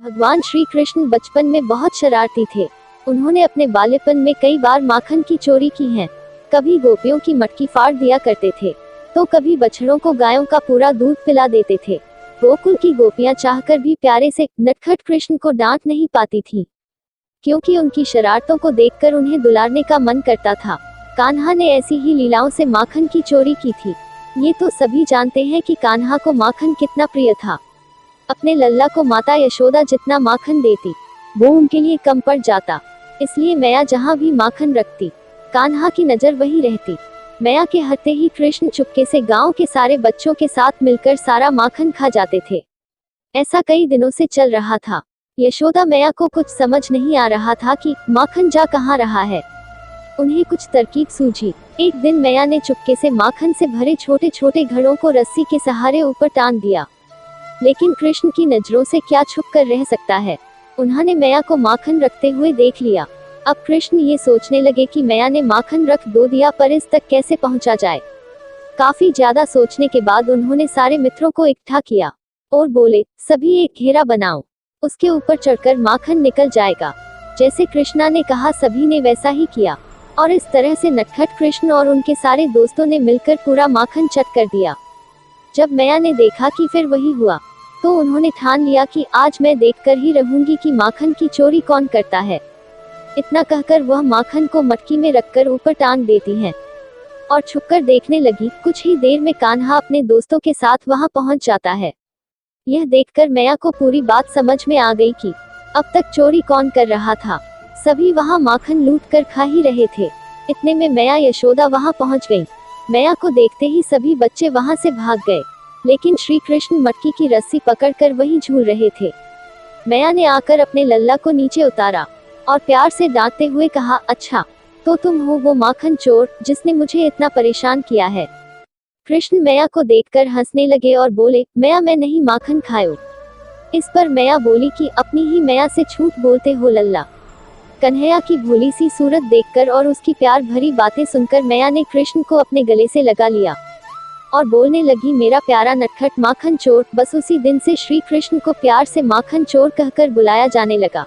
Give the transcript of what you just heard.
भगवान श्री कृष्ण बचपन में बहुत शरारती थे। उन्होंने अपने बाल्यपन में कई बार माखन की चोरी की है। कभी गोपियों की मटकी फाड़ दिया करते थे, तो कभी बछड़ों को गायों का पूरा दूध पिला देते थे। गोकुल की गोपियां चाहकर भी प्यारे से नटखट कृष्ण को डांट नहीं पाती थीं, क्योंकि उनकी शरारतों को देखकर उन्हें दुलारने का मन करता था। कान्हा ने ऐसी ही लीलाओं से माखन की चोरी की थी। ये तो सभी जानते हैं कि कान्हा को माखन कितना प्रिय था। अपने लल्ला को माता यशोदा जितना माखन देती, वो उनके लिए कम पड़ जाता। इसलिए मैया जहाँ भी माखन रखती, कान्हा की नजर वही रहती। मैया के हटते ही कृष्ण चुपके से गांव के सारे बच्चों के साथ मिलकर सारा माखन खा जाते थे। ऐसा कई दिनों से चल रहा था। यशोदा मैया को कुछ समझ नहीं आ रहा था कि माखन जा कहाँ रहा है। उन्हें कुछ तरकीब सूझी। एक दिन मैया ने चुपके से माखन से भरे छोटे छोटे घड़ों को रस्सी के सहारे ऊपर टांग दिया। लेकिन कृष्ण की नजरों से क्या छुप कर रह सकता है। उन्होंने मैया को माखन रखते हुए देख लिया। अब कृष्ण ये सोचने लगे कि मैया ने माखन रख दो दिया, पर इस तक कैसे पहुंचा जाए। काफी ज्यादा सोचने के बाद उन्होंने सारे मित्रों को इकट्ठा किया और बोले, सभी एक घेरा बनाओ, उसके ऊपर चढ़कर माखन निकल जाएगा। जैसे कृष्णा ने कहा सभी ने वैसा ही किया, और इस तरह से नटखट कृष्ण और उनके सारे दोस्तों ने मिलकर पूरा माखन चट कर दिया। जब मैया ने देखा कि फिर वही हुआ, तो उन्होंने ठान लिया कि आज मैं देखकर ही रहूंगी कि माखन की चोरी कौन करता है। इतना कहकर वह माखन को मटकी में रखकर ऊपर टांग देती हैं और छुपकर देखने लगी। कुछ ही देर में कान्हा अपने दोस्तों के साथ वहां पहुंच जाता है। यह देखकर मैया को पूरी बात समझ में आ गई कि अब तक चोरी कौन कर रहा था। सभी वहां माखन लूट कर खा ही रहे थे। इतने में मैया यशोदा वहां पहुंच गई। मैया को देखते ही सभी बच्चे वहां से भाग गए, लेकिन श्री कृष्ण मटकी की रस्सी पकड़कर वहीं झूल रहे थे। मैया ने आकर अपने लल्ला को नीचे उतारा और प्यार से डांटते हुए कहा, अच्छा तो तुम हो वो माखन चोर जिसने मुझे इतना परेशान किया है। कृष्ण मैया को देखकर हंसने लगे और बोले, मैया मैं नहीं माखन खायो। इस पर मैया बोली कि अपनी ही मैया से झूठ बोलते हो लल्ला। कन्हैया की भोली सी सूरत देखकर और उसकी प्यार भरी बातें सुनकर मैया ने कृष्ण को अपने गले से लगा लिया और बोलने लगी, मेरा प्यारा नटखट माखन चोर। बस उसी दिन से श्री कृष्ण को प्यार से माखन चोर कहकर बुलाया जाने लगा।